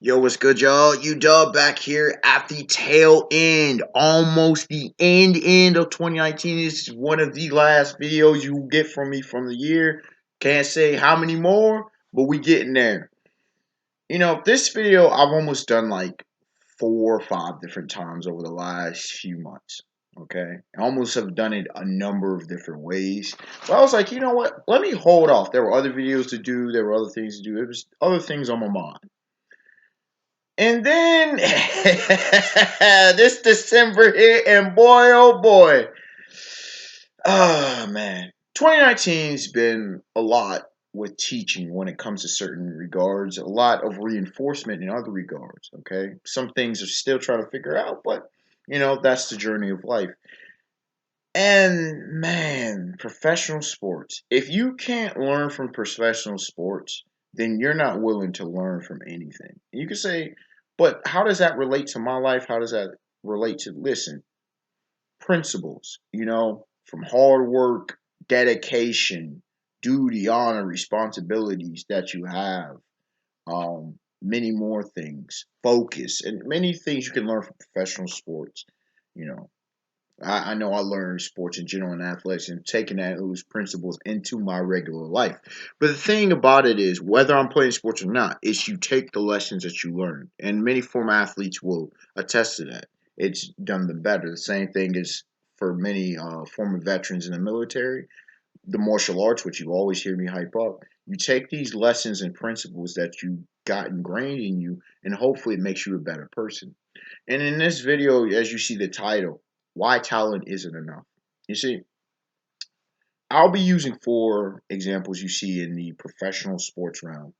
Yo, what's good, y'all? UW back here at the tail end, almost the end of 2019. This is one of the last videos you will get from me from the year. Can't say how many more, but we getting there. This video I've almost done like 4 or 5 different times over the last few months. Okay, I almost have done it a number of different ways. But I was like, you know what? Let me hold off. There were other videos to do. There were other things to do. There was other things on my mind. And then this December hit, and boy, oh boy, oh man, 2019's been a lot with teaching when it comes to certain regards, a lot of reinforcement in other regards. Okay, some things are still trying to figure out, but that's the journey of life. And man, professional sports. If you can't learn from professional sports, then you're not willing to learn from anything. You can say, but how does that relate to my life? How does that relate to, listen, principles, from hard work, dedication, duty, honor, responsibilities that you have, many more things, focus, and many things you can learn from professional sports, you know. I know I learned sports in general and athletics and taking those principles into my regular life. But the thing about it is, whether I'm playing sports or not, is you take the lessons that you learn. And many former athletes will attest to that. It's done them better. The same thing is for many former veterans in the military, the martial arts, which you always hear me hype up. You take these lessons and principles that you got ingrained in you, and hopefully it makes you a better person. And in this video, as you see the title, why talent isn't enough. You see, I'll be using 4 examples you see in the professional sports realm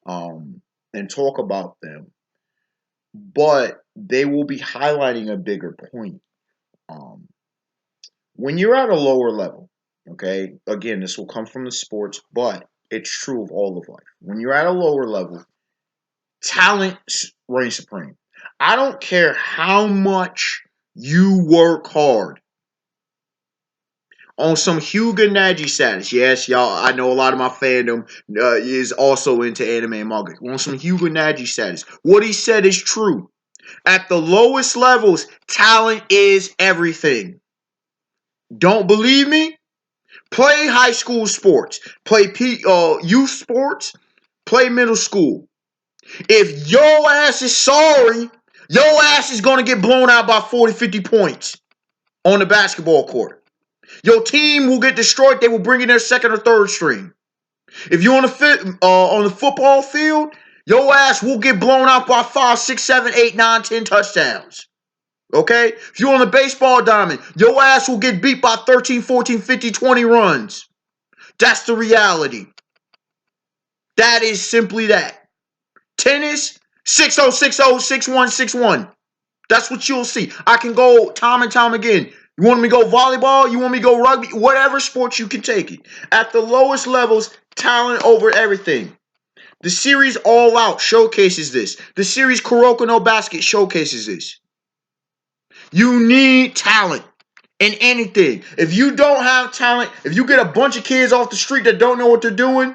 and talk about them, but they will be highlighting a bigger point. Um, when you're at a lower level, okay, again, this will come from the sports, but it's true of all of life. When you're at a lower level, talent reigns supreme. I don't care how much you work hard on some Hugo Nagy status. Yes, y'all, I know a lot of my fandom is also into anime and manga. On some Hugo Nagy status. What he said is true. At the lowest levels, talent is everything. Don't believe me? Play high school sports. Play youth sports. Play middle school. If your ass is sorry, your ass is going to get blown out by 40, 50 points on the basketball court. Your team will get destroyed. They will bring in their second or third string. If you're on the football field, your ass will get blown out by 5, 6, 7, 8, 9, 10 touchdowns. Okay? If you're on the baseball diamond, your ass will get beat by 13, 14, 50, 20 runs. That's the reality. That is simply that. Tennis, 6-0, 6-0, 6-1, 6-1. That's what you'll see. I can go time and time again. You want me to go volleyball? You want me to go rugby? Whatever sport, you can take it. At the lowest levels, talent over everything. The series All Out showcases this. The series Kuroko no Basket showcases this. You need talent in anything. If you don't have talent, if you get a bunch of kids off the street that don't know what they're doing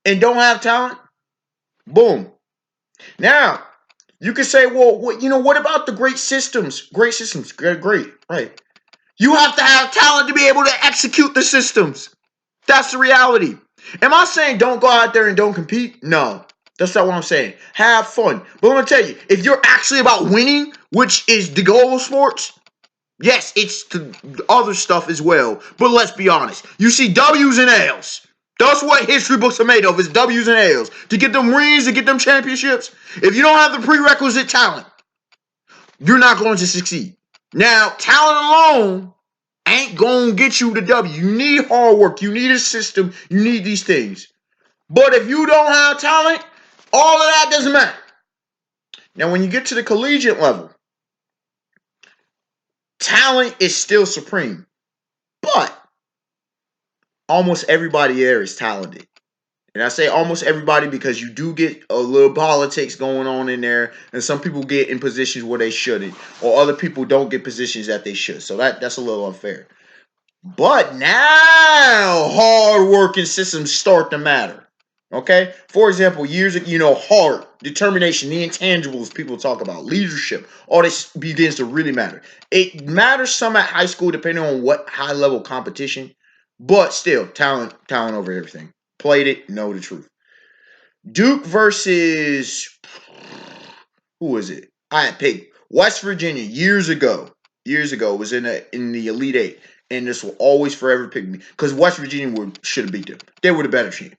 and don't have talent, boom. Now, you can say, well, what about the great systems? Great systems, great, right? You have to have talent to be able to execute the systems. That's the reality. Am I saying don't go out there and don't compete? No, that's not what I'm saying. Have fun. But I'm going to tell you, if you're actually about winning, which is the goal of sports, yes, it's the other stuff as well. But let's be honest. You see W's and L's. That's what history books are made of, is W's and L's. To get them rings, to get them championships, if you don't have the prerequisite talent, you're not going to succeed. Now, talent alone ain't going to get you the W. You need hard work. You need a system. You need these things. But if you don't have talent, all of that doesn't matter. Now, when you get to the collegiate level, talent is still supreme. But almost everybody there is talented. And I say almost everybody because you do get a little politics going on in there, and some people get in positions where they shouldn't, or other people don't get positions that they should. So that's a little unfair. But now hard working systems start to matter. Okay? For example, years ago, heart, determination, the intangibles people talk about, leadership, all this begins to really matter. It matters some at high school depending on what high level competition, but still, talent over everything. Played it, know the truth. Duke versus who was it? I had picked West Virginia years ago. Years ago, was in the Elite Eight, and this will always forever pick me because West Virginia should have beat them. They were the better team.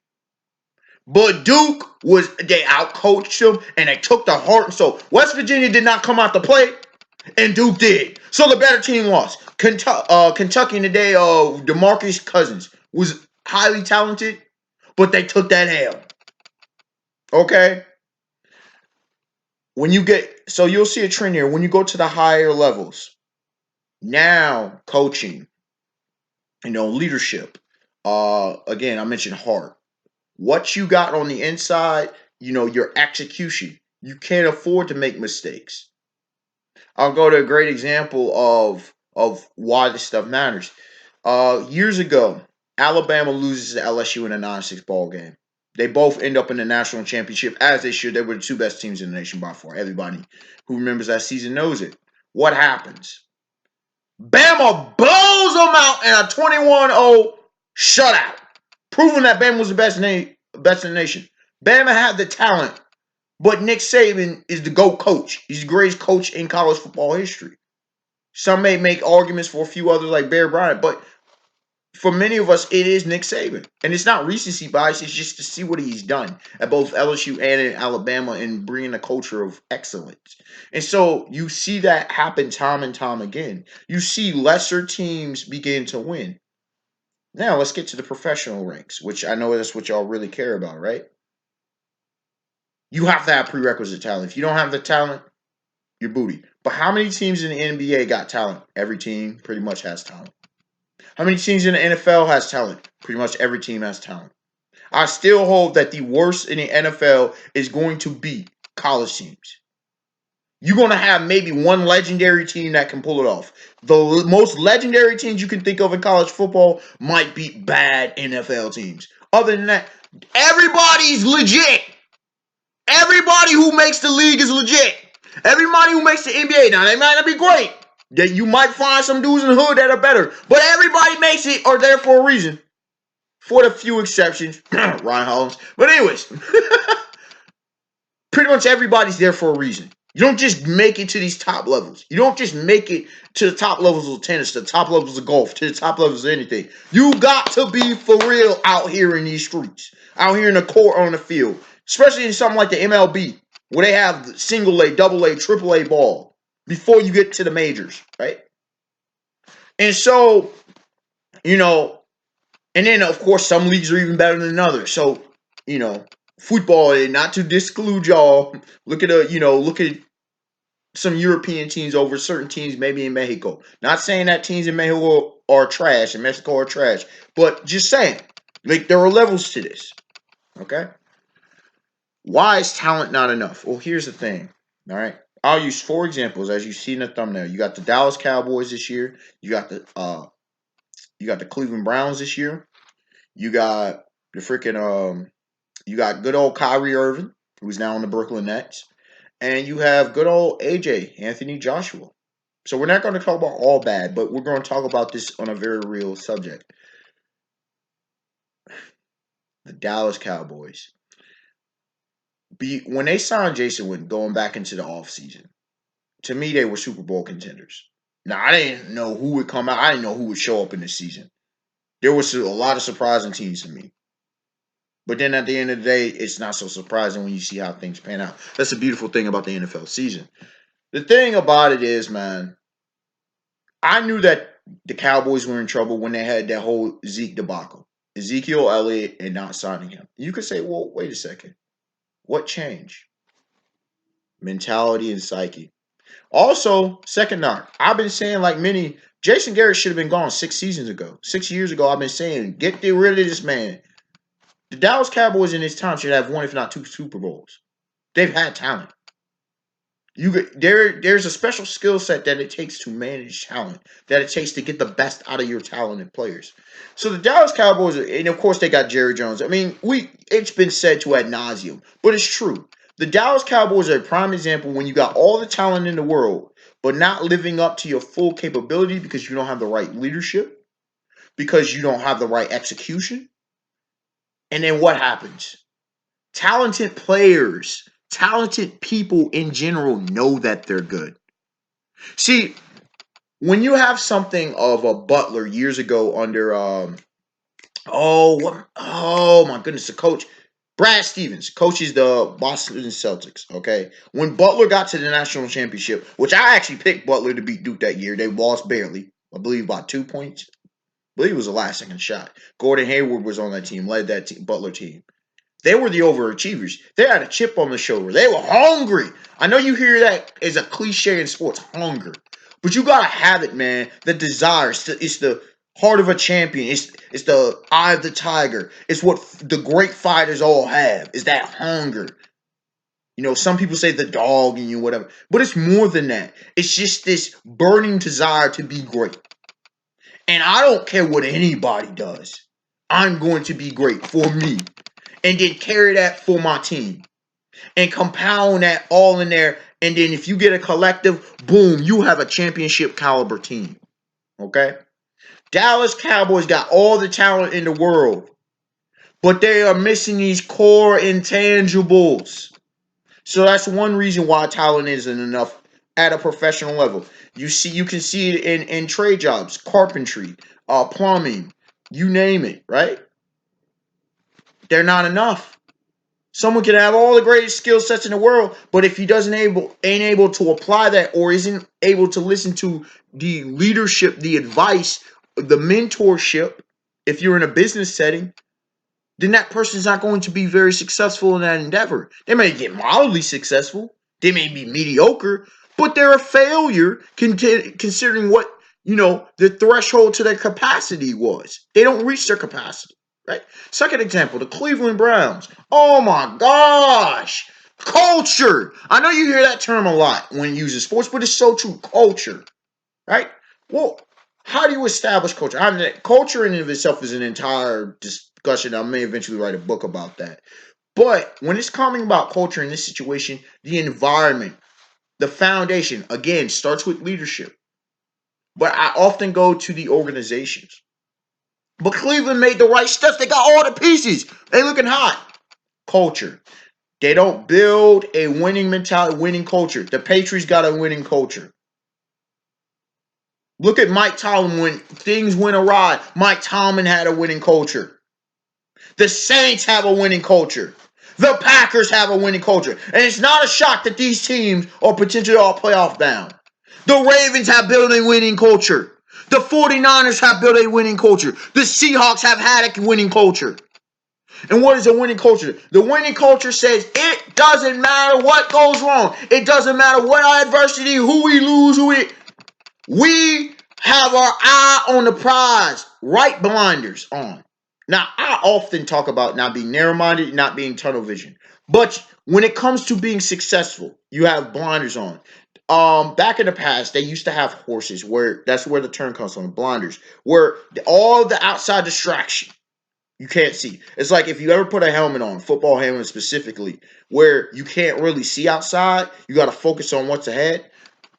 But Duke they outcoached them and they took the heart and soul. West Virginia did not come out to play, and Duke did. So the better team lost. Kentucky in the day of DeMarcus Cousins was highly talented, but they took that L. Okay? You'll see a trend here. When you go to the higher levels, now coaching, leadership. Again, I mentioned heart. What you got on the inside, your execution. You can't afford to make mistakes. I'll go to a great example of why this stuff matters. Years ago, Alabama loses to LSU in a 9-6 ball game. They both end up in the national championship, as they should. They were the two best teams in the nation by far. Everybody who remembers that season knows it. What happens? Bama blows them out in a 21-0 shutout, proving that Bama was the best in the nation. Bama had the talent, but Nick Saban is the GOAT coach. He's the greatest coach in college football history. Some may make arguments for a few others like Bear Bryant, but for many of us, it is Nick Saban. And it's not recency bias, it's just to see what he's done at both LSU and in Alabama and bringing a culture of excellence. And so you see that happen time and time again. You see lesser teams begin to win. Now let's get to the professional ranks, which I know that's what y'all really care about, right? You have to have prerequisite talent. If you don't have the talent, you're booty. But how many teams in the NBA got talent? Every team pretty much has talent. How many teams in the NFL has talent? Pretty much every team has talent. I still hold that the worst in the NFL is going to be college teams. You're going to have maybe one legendary team that can pull it off. The most legendary teams you can think of in college football might beat bad NFL teams. Other than that, everybody's legit. Everybody who makes the league is legit. Everybody who makes the NBA, now they might not be great. That you might find some dudes in the hood that are better, but everybody makes it or there for a reason. For the few exceptions, Ryan Hollins. But anyways, pretty much everybody's there for a reason. You don't just make it to these top levels. You don't just make it to the top levels of tennis, to the top levels of golf, to the top levels of anything. You got to be for real out here in these streets, out here in the court, on the field, especially in something like the MLB, where they have single A, double A, triple A ball before you get to the majors, right? And so, and then of course some leagues are even better than others. So, football, and not to disclude y'all, look at some European teams over certain teams, maybe in Mexico. Not saying that teams in Mexico are trash and Mexico are trash, but just saying, like, there are levels to this. Okay? Why is talent not enough? Well, here's the thing. All right. I'll use 4 examples as you see in the thumbnail. You got the Dallas Cowboys this year. You got the Cleveland Browns this year. You got you got good old Kyrie Irving, who's now on the Brooklyn Nets. And you have good old AJ, Anthony Joshua. So we're not going to talk about all bad, but we're going to talk about this on a very real subject. The Dallas Cowboys. When they signed Jason Witten going back into the offseason, to me, they were Super Bowl contenders. Now, I didn't know who would come out. I didn't know who would show up in this season. There was a lot of surprising teams to me. But then at the end of the day, it's not so surprising when you see how things pan out. That's the beautiful thing about the NFL season. The thing about it is, man, I knew that the Cowboys were in trouble when they had that whole Zeke debacle. Ezekiel Elliott and not signing him. You could say, well, wait a second. What changed? Mentality and psyche. Also, second knock. I've been saying, like many, Jason Garrett should have been gone 6 seasons ago. 6 years ago, I've been saying, get rid of this man. The Dallas Cowboys in this time should have 1, if not 2 Super Bowls. They've had talent. There's a special skill set that it takes to manage talent, that it takes to get the best out of your talented players. So the Dallas Cowboys, and of course they got Jerry Jones. I mean, it's been said to ad nauseum, but it's true. The Dallas Cowboys are a prime example when you got all the talent in the world, but not living up to your full capability because you don't have the right leadership, because you don't have the right execution. And then what happens? Talented players, talented people in general know that they're good. See, when you have something of a Butler years ago under oh my goodness, the coach Brad Stevens coaches the Boston Celtics. Okay, when Butler got to the national championship, which I actually picked Butler to beat Duke that year, they lost barely. I believe by 2 points. I believe it was a last second shot. Gordon Hayward was on that team, led that Butler team. They were the overachievers. They had a chip on the shoulder. They were hungry. I know you hear that as a cliche in sports, hunger. But you gotta have it, man. The desire. It's the heart of a champion. It's the eye of the tiger. It's what the great fighters all have. Is that hunger. You know, some people say the dog in you, whatever. But it's more than that. It's just this burning desire to be great. And I don't care what anybody does. I'm going to be great for me. And then carry that for my team. And compound that all in there. And then if you get a collective, boom, you have a championship caliber team. Okay? Dallas Cowboys got all the talent in the world. But they are missing these core intangibles. So that's one reason why talent isn't enough at a professional level. You can see it in trade jobs, carpentry, plumbing, you name it, right? They're not enough. Someone can have all the greatest skill sets in the world, but if he ain't able to apply that or isn't able to listen to the leadership, the advice, the mentorship, if you're in a business setting, then that person's not going to be very successful in that endeavor. They may get mildly successful, they may be mediocre, but they're a failure considering what, the threshold to their capacity was. They don't reach their capacity. Right? Second example, the Cleveland Browns. Oh my gosh. Culture. I know you hear that term a lot when using sports, but it's so true. Culture. Right? Well, how do you establish culture? Culture in and of itself is an entire discussion. I may eventually write a book about that. But when it's coming about culture in this situation, the environment, the foundation, again, starts with leadership. But I often go to the organizations. But Cleveland made the right steps. They got all the pieces. They looking hot. Culture. They don't build a winning mentality, winning culture. The Patriots got a winning culture. Look at Mike Tomlin when things went awry. Mike Tomlin had a winning culture. The Saints have a winning culture. The Packers have a winning culture. And it's not a shock that these teams are potentially all playoff bound. The Ravens have built a winning culture. The 49ers have built a winning culture. The Seahawks have had a winning culture. And what is a winning culture? The winning culture says it doesn't matter what goes wrong. It doesn't matter what adversity, who we lose, we have our eye on the prize. Right blinders on. Now, I often talk about not being narrow-minded, not being tunnel vision. But when it comes to being successful, you have blinders on. Back in the past, they used to have horses where that's where the term comes from, blinders, where all the outside distraction you can't see. It's like if you ever put a helmet on, football helmet specifically, where you can't really see outside, you got to focus on what's ahead.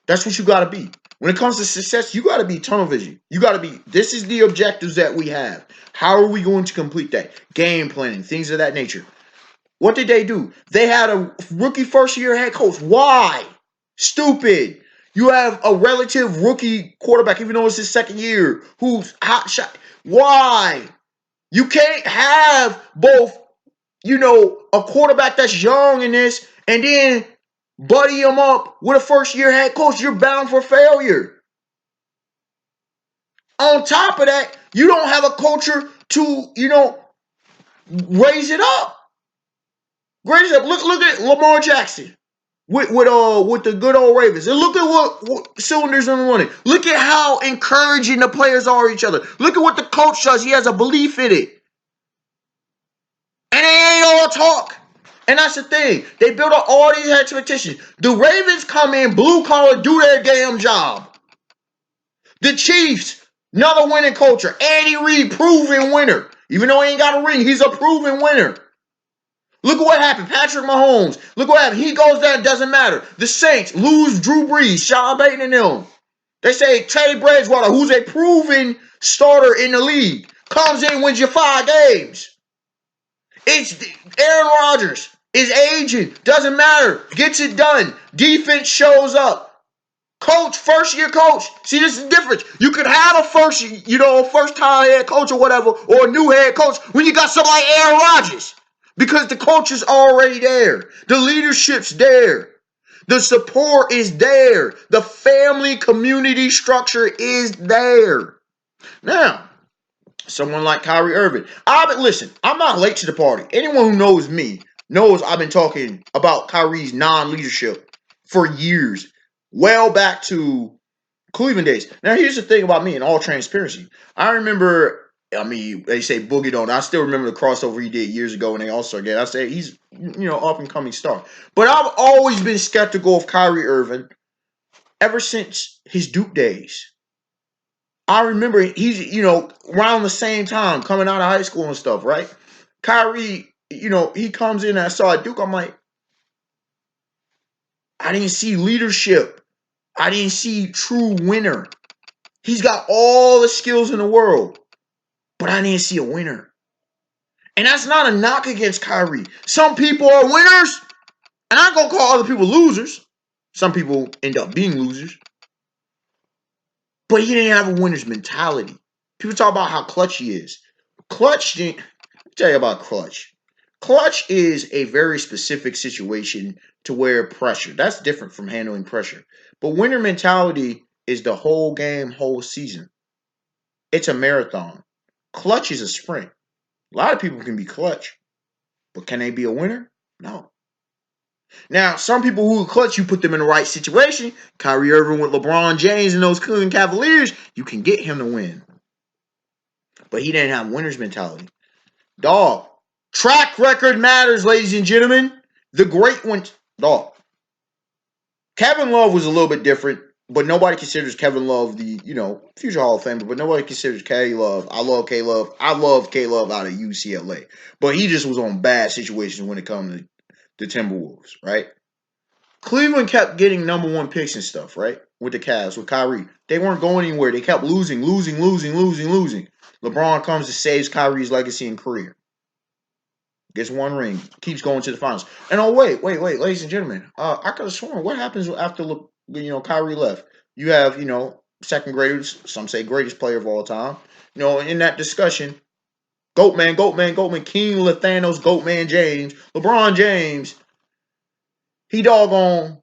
That's what you got to be. When it comes to success, you got to be tunnel vision. You got to be, this is the objectives that we have. How are we going to complete that? Game planning, things of that nature. What did they do? They had a rookie first-year head coach. Why? Stupid. You have a relative rookie quarterback, even though it's his second year, who's hot shot. Why? You can't have both, a quarterback that's young in this and then buddy him up with a first-year head coach. You're bound for failure. On top of that, you don't have a culture to, raise it up. Raise it up. Look at Lamar Jackson. With the good old Ravens. And look at what cylinders in the running. Look at how encouraging the players are each other. Look at what the coach does. He has a belief in it. And it ain't all talk. And that's the thing. They build up all these expectations. The Ravens come in blue collar, do their damn job. The Chiefs, another winning culture. Andy Reid, proven winner. Even though he ain't got a ring, he's a proven winner. Look at what happened. Patrick Mahomes. Look what happened. He goes down, doesn't matter. The Saints lose Drew Brees, Sean Payton and them. They say Teddy Bridgewater, who's a proven starter in the league, comes in, wins you 5 games. It's Aaron Rodgers is aging. Doesn't matter. Gets it done. Defense shows up. Coach, first year coach. See, this is the difference. You could have a first time head coach or whatever, or a new head coach when you got somebody like Aaron Rodgers. Because the coach is already there. The leadership's there. The support is there. The family community structure is there. Now, someone like Kyrie Irving. Listen, I'm not late to the party. Anyone who knows me knows I've been talking about Kyrie's non-leadership for years. Well back to Cleveland days. Now, here's the thing about me in all transparency. I remember, they say Boogie Down. I still remember the crossover he did years ago in the All-Star game. I say he's, up and coming star. But I've always been skeptical of Kyrie Irving ever since his Duke days. I remember he's, around the same time coming out of high school and stuff, right? Kyrie, he comes in and I saw at Duke. I'm like, I didn't see leadership. I didn't see true winner. He's got all the skills in the world, but I didn't see a winner. And that's not a knock against Kyrie. Some people are winners, and I'm going to call other people losers. Some people end up being losers. But he didn't have a winner's mentality. People talk about how clutch he is. Let me tell you about clutch. Clutch is a very specific situation to where pressure. That's different from handling pressure. But winner mentality is the whole game, whole season. It's a marathon. Clutch is a sprint. A lot of people can be clutch, but can they be a winner? No. Now, some people who are clutch, you put them in the right situation. Kyrie Irving with LeBron James and those Cleveland Cavaliers, you can get him to win. But he didn't have winner's mentality. Dog. Track record matters, ladies and gentlemen. The great one. Dog. Kevin Love was a little bit different, but nobody considers Kevin Love the, future Hall of Famer, but nobody considers K Love. I love K Love. I love K Love out of UCLA. But he just was on bad situations when it comes to the Timberwolves, right? Cleveland kept getting number 1 picks and stuff, right? With the Cavs, with Kyrie. They weren't going anywhere. They kept losing. LeBron comes and saves Kyrie's legacy and career. Gets 1 ring. Keeps going to the finals. And wait, ladies and gentlemen. I could have sworn, what happens after Kyrie left? You have, second graders, some say greatest player of all time. In that discussion, Goatman, King Lathanos, Goatman James, LeBron James, he doggone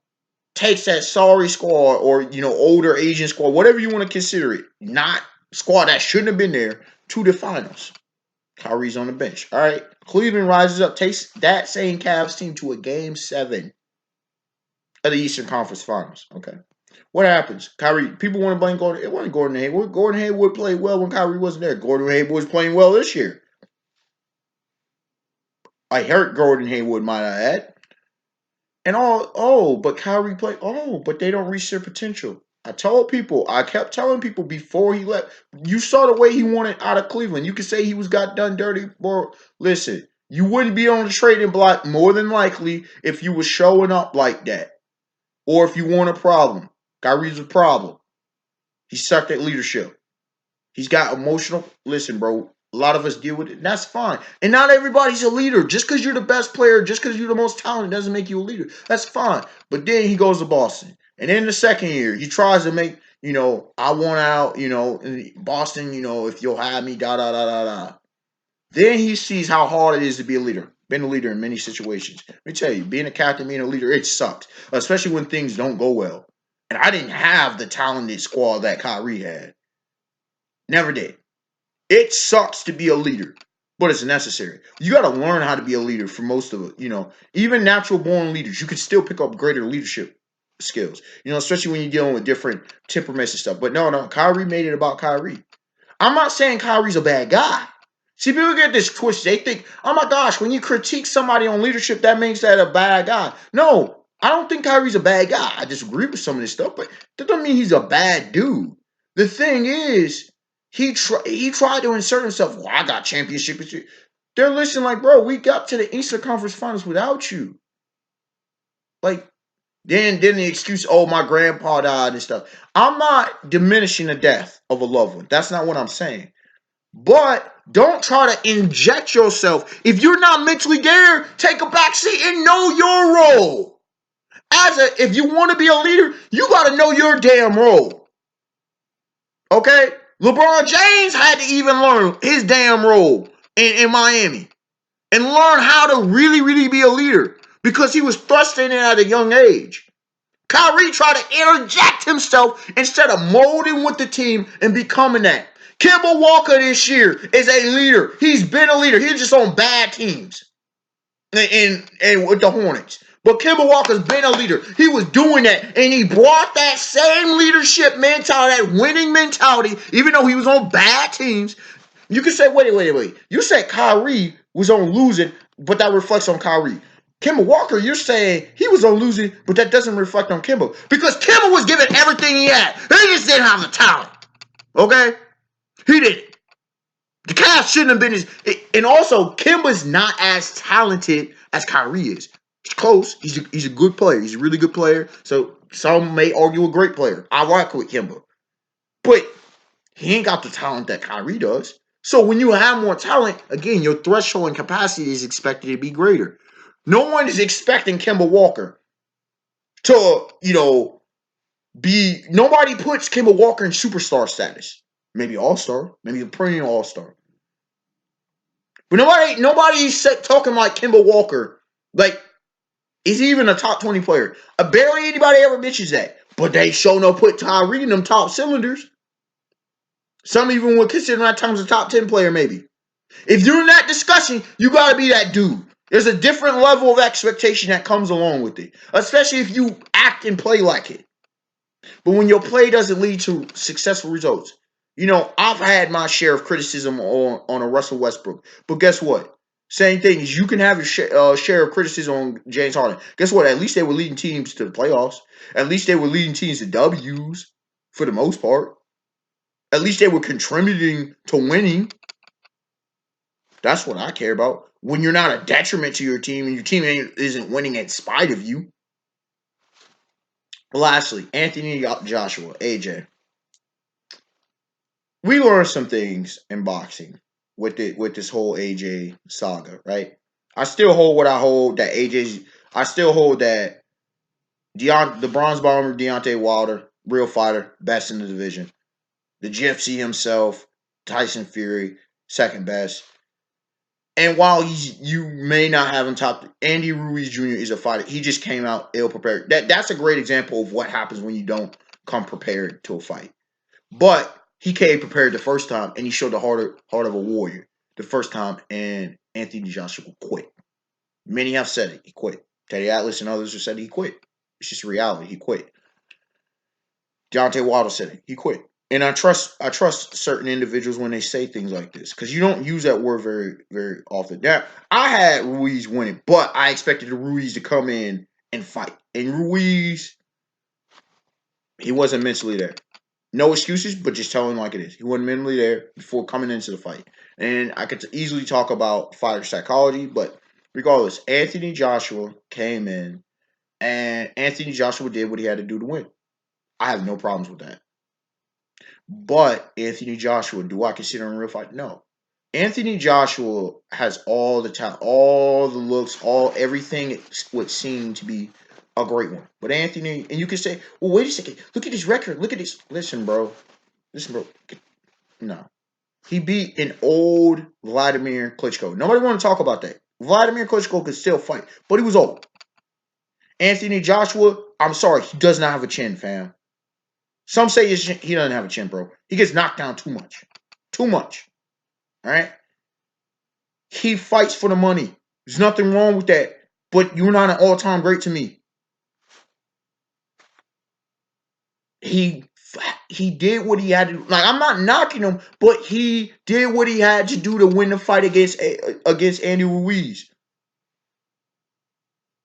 takes that sorry squad or, older Asian squad, whatever you want to consider it, not squad that shouldn't have been there, to the finals. Kyrie's on the bench. All right. Cleveland rises up, takes that same Cavs team to a game 7 of the Eastern Conference Finals. Okay. What happens? Kyrie, people want to blame Gordon. It wasn't Gordon Hayward. Gordon Hayward played well when Kyrie wasn't there. Gordon Hayward was playing well this year. I hurt Gordon Hayward, might I add. And but Kyrie played. But they don't reach their potential. I kept telling people before he left, you saw the way he wanted out of Cleveland. You could say he got done dirty, but listen, you wouldn't be on the trading block more than likely if you were showing up like that. Or if you want a problem. Kyrie's a problem. He sucked at leadership. He's got emotional. Listen, bro, a lot of us deal with it, and that's fine. And not everybody's a leader. Just because you're the best player, just because you're the most talented, doesn't make you a leader. That's fine. But then he goes to Boston. And then the second year, he tries to make, I want out, in Boston, if you'll have me, da. Then he sees how hard it is to be a leader. Been a leader in many situations. Let me tell you, being a captain, being a leader, it sucks. Especially when things don't go well. And I didn't have the talented squad that Kyrie had. Never did. It sucks to be a leader, but it's necessary. You got to learn how to be a leader for most of it. Even natural born leaders, you can still pick up greater leadership skills, especially when you're dealing with different temperaments and stuff. But no, Kyrie made it about Kyrie. I'm not saying Kyrie's a bad guy. See, people get this twist. They think, oh my gosh, when you critique somebody on leadership, that makes that a bad guy. No, I don't think Kyrie's a bad guy. I disagree with some of this stuff, but that doesn't mean he's a bad dude. The thing is, he tried to insert himself. Well, I got championship. They're listening like, bro, we got to the Eastern Conference Finals without you. Like, then the excuse, oh, my grandpa died and stuff. I'm not diminishing the death of a loved one. That's not what I'm saying. But don't try to inject yourself. If you're not mentally there, take a back seat and know your role. If you want to be a leader, you got to know your damn role. Okay? LeBron James had to even learn his damn role in Miami and learn how to really, really be a leader because he was thrust in at a young age. Kyrie tried to interject himself instead of molding with the team and becoming that. Kemba Walker this year is a leader. He's been a leader. He's just on bad teams and with the Hornets. But Kemba Walker's been a leader. He was doing that, and he brought that same leadership mentality, that winning mentality, even though he was on bad teams. You can say, wait. You said Kyrie was on losing, but that reflects on Kyrie. Kemba Walker, you're saying he was on losing, but that doesn't reflect on Kemba. Because Kemba was giving everything he had. He just didn't have the talent. Okay? He didn't. The Cavs shouldn't have been his. And also, Kemba's not as talented as Kyrie is. He's close. He's a good player. He's a really good player. So some may argue a great player. I rock with Kemba. But he ain't got the talent that Kyrie does. So when you have more talent, again, your threshold and capacity is expected to be greater. No one is expecting Kemba Walker to, nobody puts Kemba Walker in superstar status. Maybe all-star, maybe a perennial all-star. But nobody's talking like Kemba Walker. Like, is he even a top 20 player? Barely anybody ever mentions that. But they sure no put Tyree in them top cylinders. Some even would consider that times a top 10 player, maybe. If you're in that discussion, you got to be that dude. There's a different level of expectation that comes along with it, especially if you act and play like it. But when your play doesn't lead to successful results, I've had my share of criticism on a Russell Westbrook. But guess what? Same thing is you can have your share of criticism on James Harden. Guess what? At least they were leading teams to the playoffs. At least they were leading teams to W's for the most part. At least they were contributing to winning. That's what I care about. When you're not a detriment to your team and your team isn't winning in spite of you. Lastly, Anthony Joshua, AJ. We learned some things in boxing with this whole AJ saga, right? I still hold what I hold that I still hold that the Bronze Bomber Deontay Wilder, real fighter, best in the division. The GFC himself, Tyson Fury, second best. And while you may not have him top, Andy Ruiz Jr. is a fighter. He just came out ill prepared. That's a great example of what happens when you don't come prepared to a fight. But he came prepared the first time, and he showed the heart of a warrior the first time, and Anthony Joshua quit. Many have said it. He quit. Teddy Atlas and others have said he quit. It's just reality. He quit. Deontay Wilder said it. He quit. And I trust certain individuals when they say things like this because you don't use that word very, very often. Now, I had Ruiz winning, but I expected Ruiz to come in and fight. And Ruiz, he wasn't mentally there. No excuses, but just telling like it is. He wasn't mentally there before coming into the fight. And I could easily talk about fighter psychology, but regardless, Anthony Joshua came in, and Anthony Joshua did what he had to do to win. I have no problems with that. But Anthony Joshua, do I consider him a real fight? No. Anthony Joshua has all the talent, all the looks, everything would seem to be a great one. But Anthony, and you can say, well, wait a second. Look at his record. Look at this. Listen, bro. No. He beat an old Vladimir Klitschko. Nobody want to talk about that. Vladimir Klitschko could still fight, but he was old. Anthony Joshua, I'm sorry, he does not have a chin, fam. Some say he doesn't have a chin, bro. He gets knocked down too much. Too much. All right? He fights for the money. There's nothing wrong with that. But you're not an all-time great to me. He he did what he had to do. Like, I'm not knocking him, but he did what he had to do to win the fight against Andy Ruiz.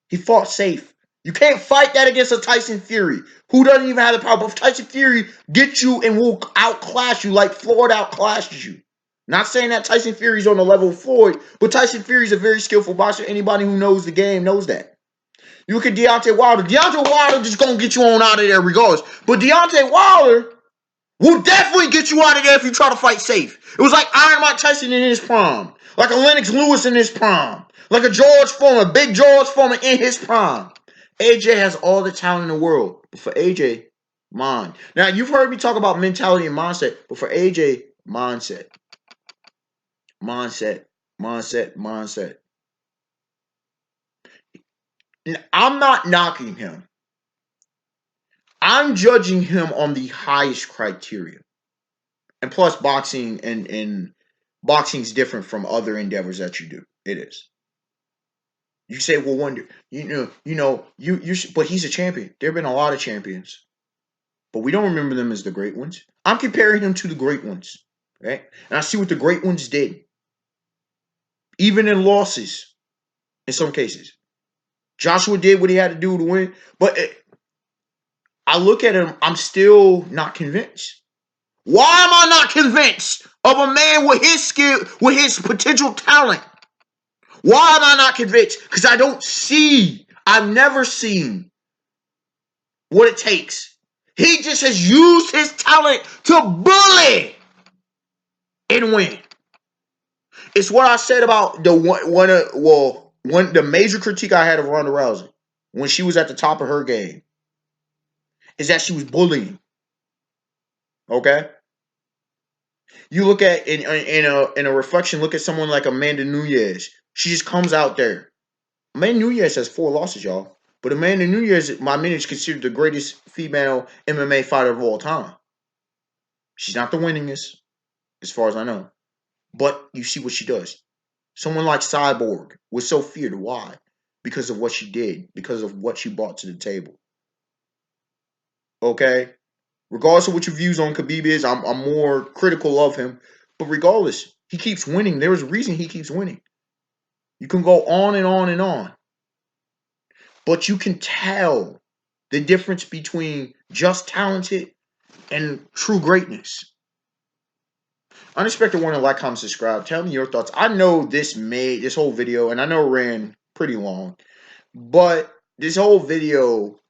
He fought safe. You can't fight that against a Tyson Fury who doesn't even have the power. But if Tyson Fury gets you and will outclass you like Floyd outclasses you. Not saying that Tyson Fury's on the level of Floyd, but Tyson Fury's a very skillful boxer. Anybody who knows the game knows that. You look at Deontay Wilder. Deontay Wilder just gonna get you on out of there regardless. But Deontay Wilder will definitely get you out of there if you try to fight safe. It was like Iron Mike Tyson in his prime. Like a Lennox Lewis in his prime. Like a George Foreman, big George Foreman in his prime. AJ has all the talent in the world. But for AJ, mind. Now, you've heard me talk about mentality and mindset. But for AJ, mindset. Mindset. Mindset. Mindset. I'm not knocking him. I'm judging him on the highest criteria. And plus, boxing and boxing's different from other endeavors that you do. It is. You say, well, wonder, but he's a champion. There have been a lot of champions, but we don't remember them as the great ones. I'm comparing him to the great ones, right? And I see what the great ones did, even in losses, in some cases. Joshua did what he had to do to win, but I look at him, I'm still not convinced. Why am I not convinced of a man with his skill, with his potential talent? Why am I not convinced? Because I've never seen what it takes. He just has used his talent to bully and win. It's what I said about the the major critique I had of Ronda Rousey when she was at the top of her game is that she was bullying. Okay? You look at in a reflection, look at someone like Amanda Nunes. She just comes out there. Amanda Nunes has 4 losses, y'all. But Amanda Nunes, my man, is considered the greatest female MMA fighter of all time. She's not the winningest, as far as I know. But you see what she does. Someone like Cyborg was so feared. Why? Because of what she did. Because of what she brought to the table. Okay? Regardless of what your views on Khabib is, I'm more critical of him. But regardless, he keeps winning. There is a reason he keeps winning. You can go on and on and on. But you can tell the difference between just talented and true greatness. Unexpected Warning, like, comment, subscribe. Tell me your thoughts. I know this whole video, and I know it ran pretty long, but this whole video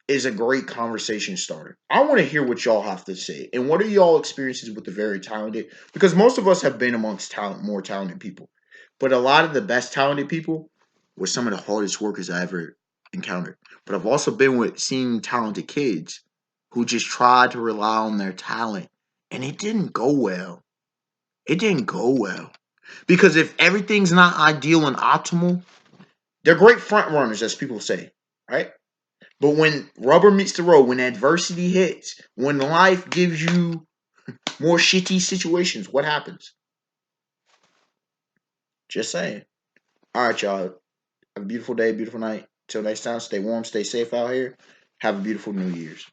is a great conversation starter. I want to hear what y'all have to say. And what are y'all experiences with the very talented? Because most of us have been amongst more talented people. But a lot of the best talented people were some of the hardest workers I ever encountered. But I've also been with seeing talented kids who just tried to rely on their talent. And it didn't go well. It didn't go well. Because if everything's not ideal and optimal, they're great front runners, as people say, right? But when rubber meets the road, when adversity hits, when life gives you more shitty situations, what happens? Just saying. All right, y'all. Have a beautiful day, beautiful night. Till next time, stay warm, stay safe out here. Have a beautiful New Year's.